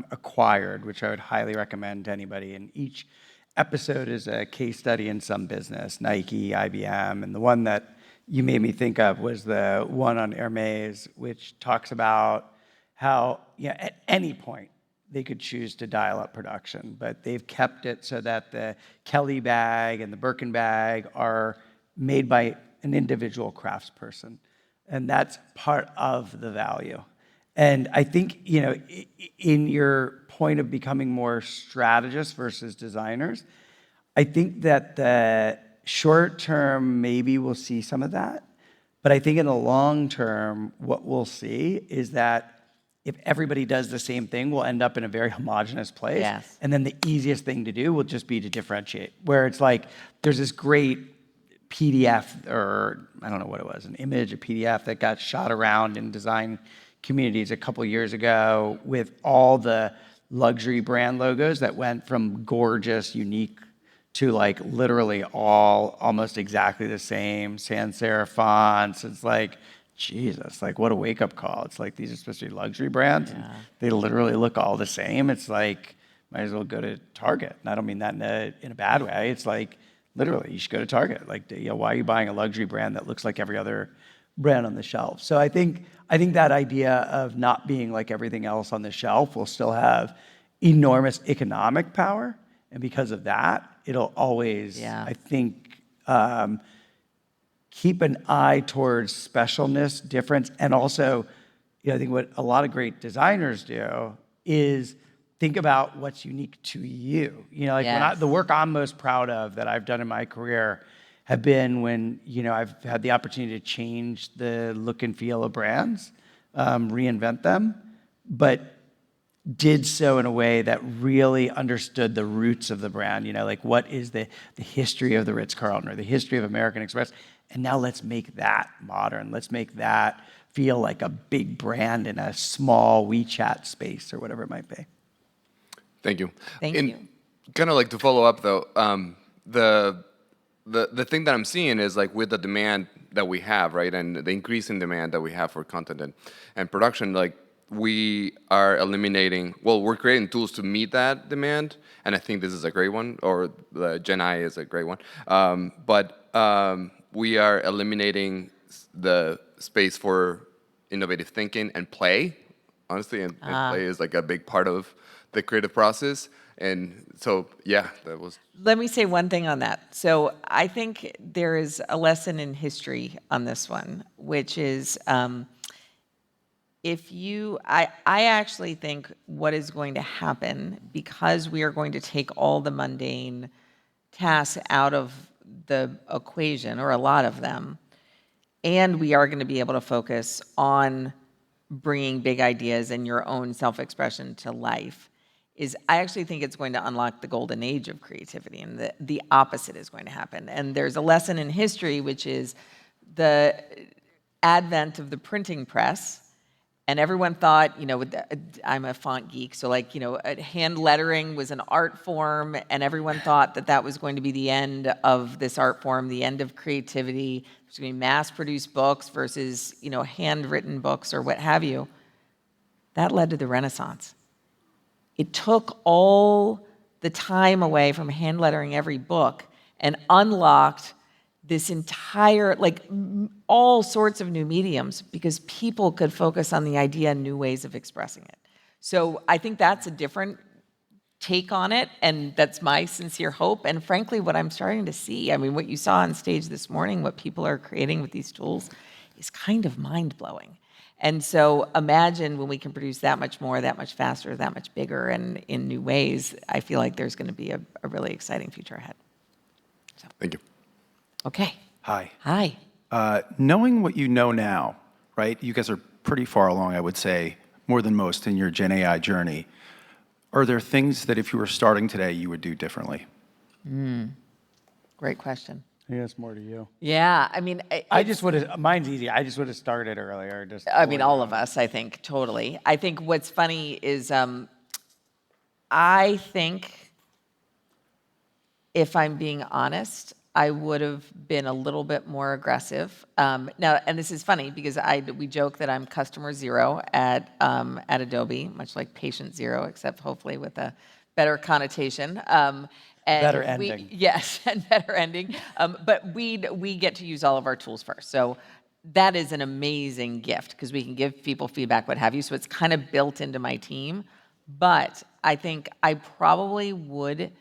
Acquired, which I would highly recommend to anybody. And each episode is a case study in some business, Nike, IBM, and the one that you made me think of was the one on Hermes, which talks about how at any point they could choose to dial up production, but they've kept it so that the Kelly bag and the Birkin bag are made by an individual craftsperson. And that's part of the value. And I think, in your point of becoming more strategists versus designers, I think that the short term, maybe we'll see some of that. But I think in the long term, what we'll see is that if everybody does the same thing, we'll end up in a very homogenous place.
Yes.
And then the easiest thing to do will just be to differentiate, where it's like there's this great PDF, or I don't know what it was, an image, a PDF that got shot around in design communities a couple years ago with all the luxury brand logos that went from gorgeous, unique to like literally all almost exactly the same, sans serif fonts. It's like, Jesus, like what a wake-up call. It's like these are supposed to be luxury brands, and they literally look all the same. It's like, might as well go to Target. And I don't mean that in a bad way. It's like, literally, you should go to Target. Like, why are you buying a luxury brand that looks like every other brand on the shelf? So I think that idea of not being like everything else on the shelf will still have enormous economic power. And because of that, it'll always, I think, keep an eye towards specialness, difference, and also, I think what a lot of great designers do is think about what's unique to you. The work I'm most proud of that I've done in my career have been when, I've had the opportunity to change the look and feel of brands, reinvent them, but did so in a way that really understood the roots of the brand. Like what is the history of the Ritz-Carlton or the history of American Express? And now let's make that modern. Let's make that feel like a big brand in a small WeChat space or whatever it might be.
Thank you.
Thank you.
Kind of like to follow up though, the thing that I'm seeing is like with the demand that we have, right, and the increase in demand that we have for content and production, like we are we're creating tools to meet that demand, and I think this is a great one, or the Gen I is a great one. But we are eliminating the space for innovative thinking and play, honestly, and play is like a big part of the creative process. And so, that was...
Let me say one thing on that. So I think there is a lesson in history on this one, which is I actually think what is going to happen, because we are going to take all the mundane tasks out of the equation, or a lot of them, and we are going to be able to focus on bringing big ideas and your own self-expression to life, I actually think it's going to unlock the golden age of creativity, and the opposite is going to happen. And there's a lesson in history, which is the advent of the printing press And everyone thought, I'm a font geek, so hand lettering was an art form, and everyone thought that that was going to be the end of this art form, the end of creativity. There's going to be mass-produced books versus, handwritten books or what have you. That led to the Renaissance. It took all the time away from hand lettering every book and unlocked this entire, all sorts of new mediums because people could focus on the idea and new ways of expressing it. So I think that's a different take on it, and that's my sincere hope. And frankly, what I'm starting to see, what you saw on stage this morning, what people are creating with these tools is kind of mind-blowing. And so imagine when we can produce that much more, that much faster, that much bigger, and in new ways, I feel like there's going to be a really exciting future ahead. So.
Thank you.
Okay.
Hi.
Hi.
Knowing what you know now, right? You guys are pretty far along, I would say, more than most in your Gen AI journey. Are there things that if you were starting today, you would do differently?
Great question.
I guess more to you.
Yeah,
I just would have, mine's easy. I just would have started earlier.
all of us, I think, totally. I think what's funny is I think, if I'm being honest, I would have been a little bit more aggressive. Now, and this is funny because we joke that I'm customer zero at Adobe, much like patient zero, except hopefully with a better connotation. And
better ending.
Yes, and better ending. But we get to use all of our tools first. So that is an amazing gift because we can give people feedback, what have you. So it's kind of built into my team. But I think I probably would,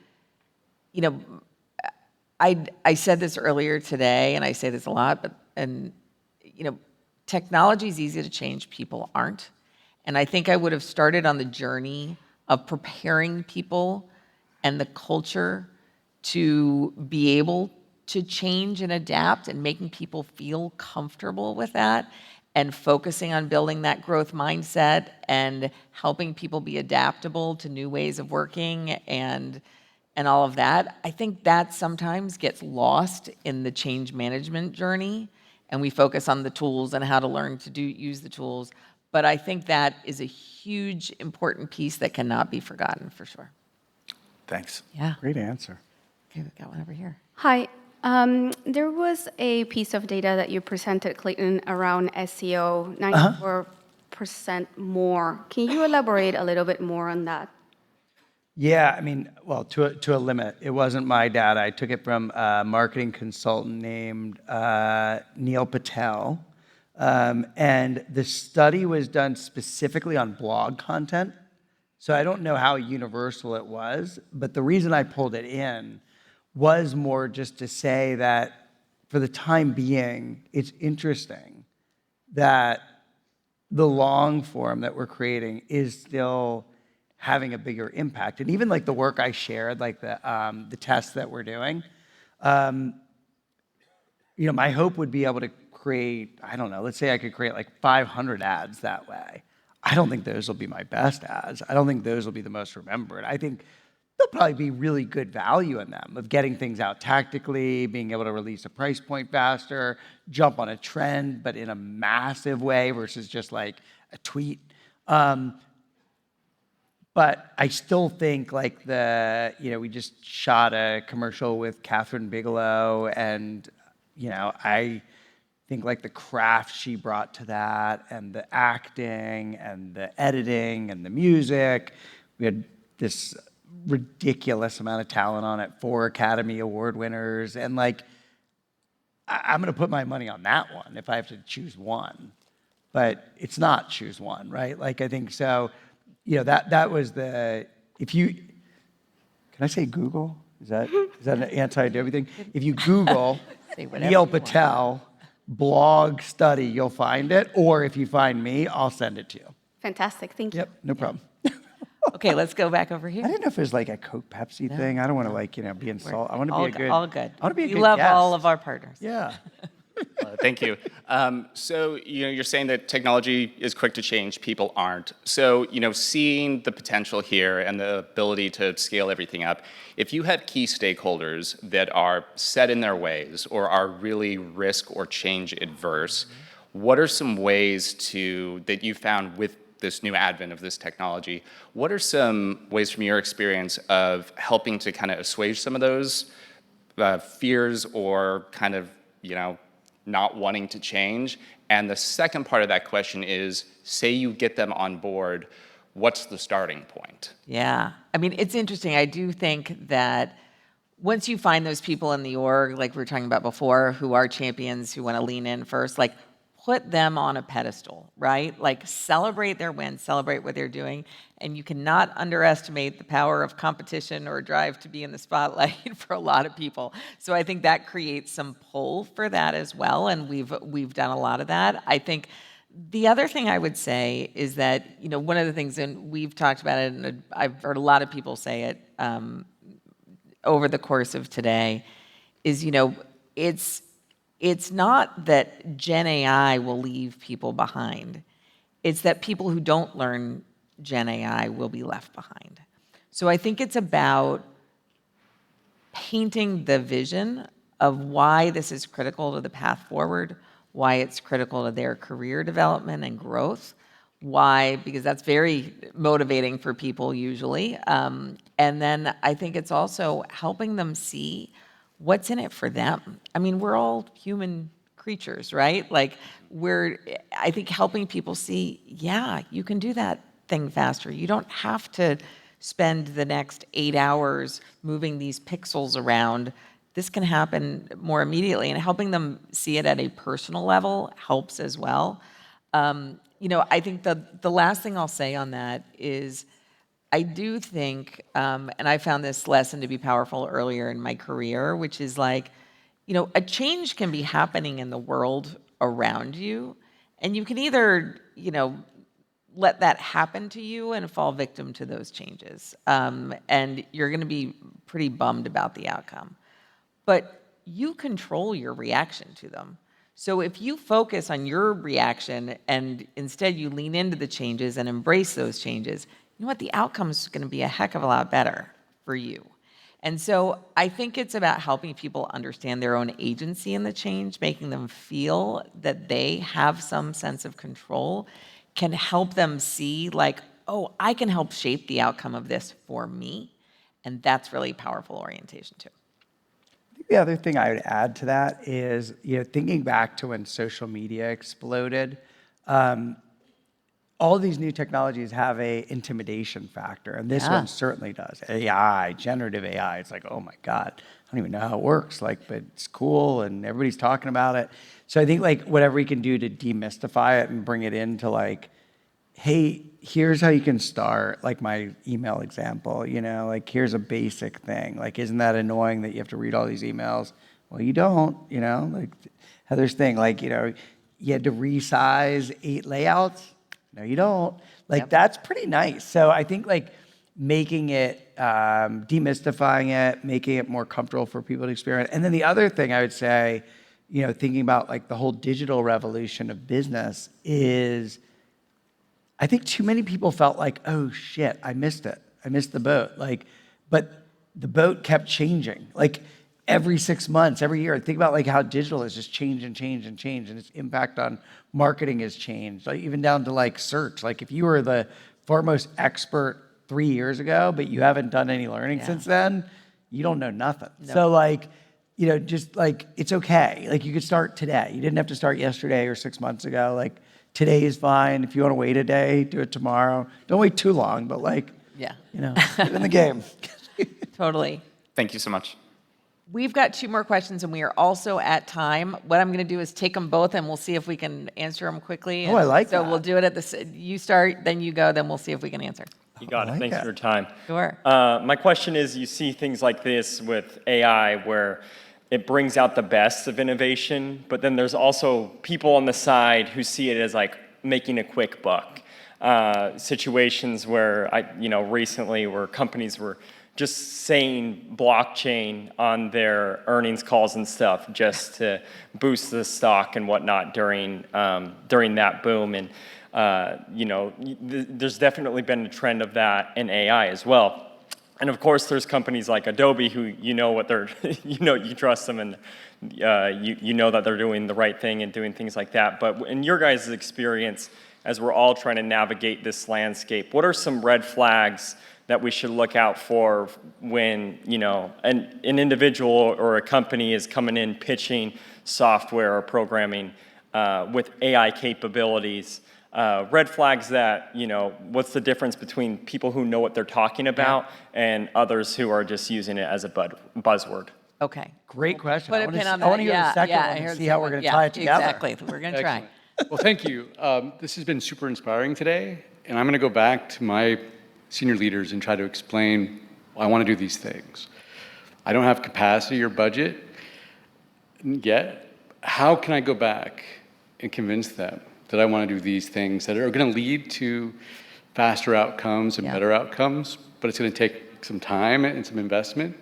I said this earlier today, and I say this a lot, technology is easy to change, people aren't. And I think I would have started on the journey of preparing people and the culture to be able to change and adapt and making people feel comfortable with that and focusing on building that growth mindset and helping people be adaptable to new ways of working and all of that. I think that sometimes gets lost in the change management journey, and we focus on the tools and how to learn to use the tools. But I think that is a huge, important piece that cannot be forgotten, for sure.
Thanks.
Yeah.
Great answer.
Okay, we've got one over here.
Hi. There was a piece of data that you presented, Clayton, around SEO, 94% more. Can you elaborate a little bit more on that?
Yeah, well, to a limit. It wasn't my data. I took it from a marketing consultant named Neil Patel. And the study was done specifically on blog content. So I don't know how universal it was, but the reason I pulled it in was more just to say that for the time being, it's interesting that the long form that we're creating is still having a bigger impact. And even the work I shared, the tests that we're doing, my hope would be able to create, I don't know, let's say I could create 500 ads that way. I don't think those will be my best ads. I don't think those will be the most remembered. I think there'll probably be really good value in them of getting things out tactically, being able to release a price point faster, jump on a trend, but in a massive way versus just a tweet. But I still think we just shot a commercial with Catherine Bigelow, and I think the craft she brought to that, and the acting, and the editing, and the music. We had this ridiculous amount of talent on it, 4 Academy Award winners, and I'm going to put my money on that one if I have to choose one. But it's not choose one, right? I think so. That was can I say Google? Is that an anti-Adobe thing? If you Google Neil Patel blog study, you'll find it. Or if you find me, I'll send it to you.
Fantastic. Thank you.
Yep, no problem.
Okay, let's go back over here.
I didn't know if it was a Coke Pepsi thing. I don't want to be insulted. I want to be a good.
All good.
I want to be a good
We love
guest.
all of our partners.
Yeah.
Thank you. So, you're saying that technology is quick to change, people aren't. So, seeing the potential here and the ability to scale everything up, if you have key stakeholders that are set in their ways or are really risk or change adverse, what are some ways that you found with this new advent of this technology, what are some ways from your experience of helping to kind of assuage some of those fears or kind of, not wanting to change? And the second part of that question is, say you get them on board, what's the starting point?
Yeah. I mean, it's interesting. I do think that once you find those people in the org, like we were talking about before, who are champions, who want to lean in first, like put them on a pedestal, right? Like celebrate their wins, celebrate what they're doing. And you cannot underestimate the power of competition or drive to be in the spotlight for a lot of people. So I think that creates some pull for that as well. And we've done a lot of that. I think the other thing I would say is that, one of the things, and we've talked about it, and I've heard a lot of people say it over the course of today, is, it's not that Gen AI will leave people behind. It's that people who don't learn Gen AI will be left behind. So I think it's about painting the vision of why this is critical to the path forward, why it's critical to their career development and growth, why, because that's very motivating for people usually. And then I think it's also helping them see what's in it for them. I mean, we're all human creatures, right? Like I think helping people see, yeah, you can do that thing faster. You don't have to spend the next 8 hours moving these pixels around. This can happen more immediately, and helping them see it at a personal level helps as well. I think the last thing I'll say on that is I do think, and I found this lesson to be powerful earlier in my career, which is like, a change can be happening in the world around you, and you can either, let that happen to you and fall victim to those changes. And you're going to be pretty bummed about the outcome. But you control your reaction to them. So if you focus on your reaction and instead you lean into the changes and embrace those changes, you know what? The outcome is going to be a heck of a lot better for you. And so I think it's about helping people understand their own agency in the change, making them feel that they have some sense of control, can help them see like, oh, I can help shape the outcome of this for me. And that's really powerful orientation too.
The other thing I would add to that is, thinking back to when social media exploded, all these new technologies have a intimidation factor, and this one certainly does. AI, generative AI, it's like, oh my God, I don't even know how it works, but it's cool, and everybody's talking about it. So I think whatever we can do to demystify it and bring it into hey, here's how you can start, my email example, here's a basic thing. Isn't that annoying that you have to read all these emails? Well, you don't, Heather's thing, you had to resize 8 layouts. No, you don't. That's pretty nice. So I think making it, demystifying it, making it more comfortable for people to experience. And then the other thing I would say, thinking about the whole digital revolution of business is, I think too many people felt oh shit, I missed it. I missed the boat. But the boat kept changing. Every 6 months, every year. Think about how digital has just changed and changed and changed, and its impact on marketing has changed. Even down to search. If you were the foremost expert 3 years ago, but you haven't done any learning since then, you don't know nothing. No. So just it's okay. You could start today. You didn't have to start yesterday or 6 months ago. Today is fine. If you want to wait a day, do it tomorrow. Don't wait too long, but get in the game.
Totally.
Thank you so much.
We've got 2 more questions, and we are also at time. What I'm going to do is take them both, and we'll see if we can answer them quickly.
Oh, I like that.
So we'll do it at you start, then you go, then we'll see if we can answer.
You got it. Thanks for your time.
Sure.
My question is, you see things like this with AI where it brings out the best of innovation, but then there's also people on the side who see it as making a quick buck. Situations where recently where companies were just saying blockchain on their earnings calls and stuff just to boost the stock and whatnot during that boom. And there's definitely been a trend of that in AI as well. And of course, there's companies like Adobe who you know what they're, you trust them and you know that they're doing the right thing and doing things like that. But in your guys' experience, as we're all trying to navigate this landscape, what are some red flags that we should look out for when an individual or a company is coming in pitching software or programming with AI capabilities? Red flags that, what's the difference between people who know what they're talking about and others who are just using it as a buzzword?
Okay.
Great question.
Put
I
a
wanna
pin
s-
on
I
that.
wanna hear the second one
I
and
heard
see
the
how
second
we're
one.
gonna tie it together.
Exactly. We're going to try.
Excellent. Well, thank you. This has been super inspiring today, and I'm going to go back to my senior leaders and try to explain why I want to do these things. I don't have capacity or budget yet. How can I go back and convince them that I want to do these things that are going to lead to faster outcomes and better outcomes, but it's going to take some time and some investment?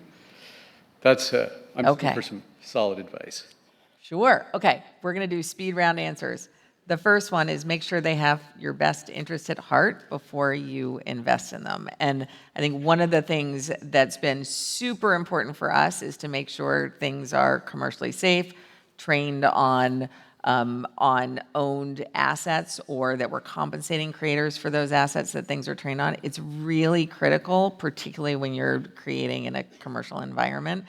That's I'm looking for some solid advice.
Sure. Okay. We're going to do speed round answers. The first one is make sure they have your best interest at heart before you invest in them. And I think one of the things that's been super important for us is to make sure things are commercially safe, trained on owned assets, or that we're compensating creators for those assets that things are trained on. It's really critical, particularly when you're creating in a commercial environment.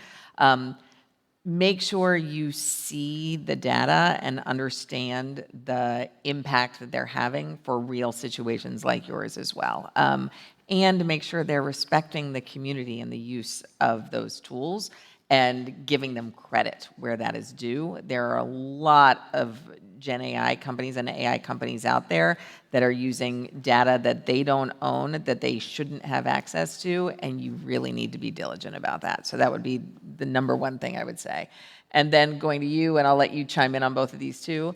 Make sure you see the data and understand the impact that they're having for real situations like yours as well. And make sure they're respecting the community and the use of those tools and giving them credit where that is due. There are a lot of Gen AI companies and AI companies out there that are using data that they don't own, that they shouldn't have access to, and you really need to be diligent about that. So that would be the number one thing I would say. And then going to you, and I'll let you chime in on both of these too.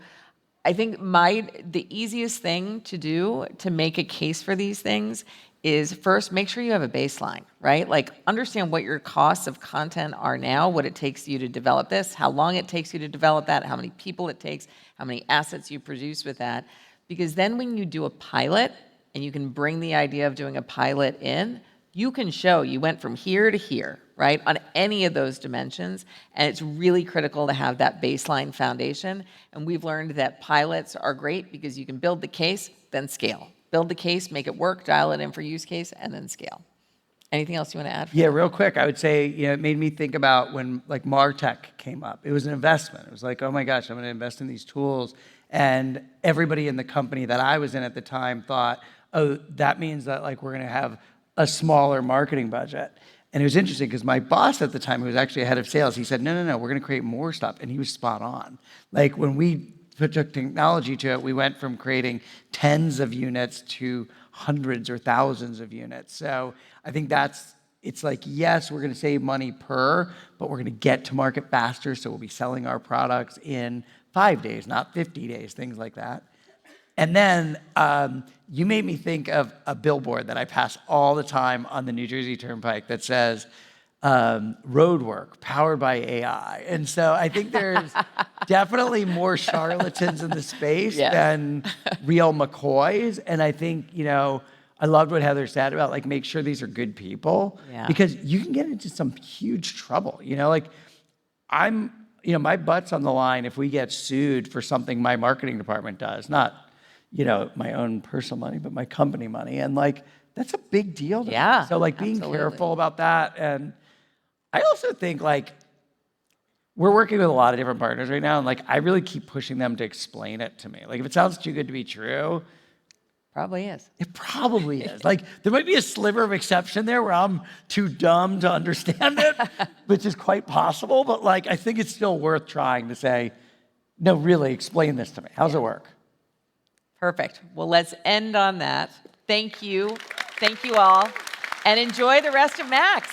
I think the easiest thing to do to make a case for these things is first, make sure you have a baseline, right? Like understand what your costs of content are now, what it takes you to develop this, how long it takes you to develop that, how many people it takes, how many assets you produce with that. Because then when you do a pilot and you can bring the idea of doing a pilot in, you can show you went from here to here, right? On any of those dimensions. And it's really critical to have that baseline foundation. And we've learned that pilots are great because you can build the case, then scale. Build the case, make it work, dial it in for use case, and then scale. Anything else you want to add?
Yeah, real quick, I would say, it made me think about when like MarTech came up. It was an investment. It was like, oh my gosh, I'm going to invest in these tools. And everybody in the company that I was in at the time thought, oh, that means that like we're going to have a smaller marketing budget. And it was interesting because my boss at the time, who was actually a head of sales, he said, no, we're going to create more stuff. And he was spot on. Like when we took technology to it, we went from creating tens of units to hundreds or thousands of units. So I think it's like, yes, we're going to save money per, but we're going to get to market faster. So we'll be selling our products in 5 days, not 50 days, things like that. And then you made me think of a billboard that I pass all the time on the New Jersey Turnpike that says, road work powered by AI. And so I think there's definitely more charlatans in the space than real McCoys. And I think, I loved what Heather said about like, make sure these are good people because you can get into some huge trouble. My butt's on the line if we get sued for something my marketing department does, not, my own personal money, but my company money. And like, that's a big deal to me. So like being careful about that. And I also think like we're working with a lot of different partners right now. And like, I really keep pushing them to explain it to me. Like if it sounds too good to be true,
Probably is.
it probably is. Like there might be a sliver of exception there where I'm too dumb to understand it, which is quite possible. But like, I think it's still worth trying to say, no, really explain this to me. How's it work?
Perfect. Well, let's end on that. Thank you. Thank you all. And enjoy the rest of Max.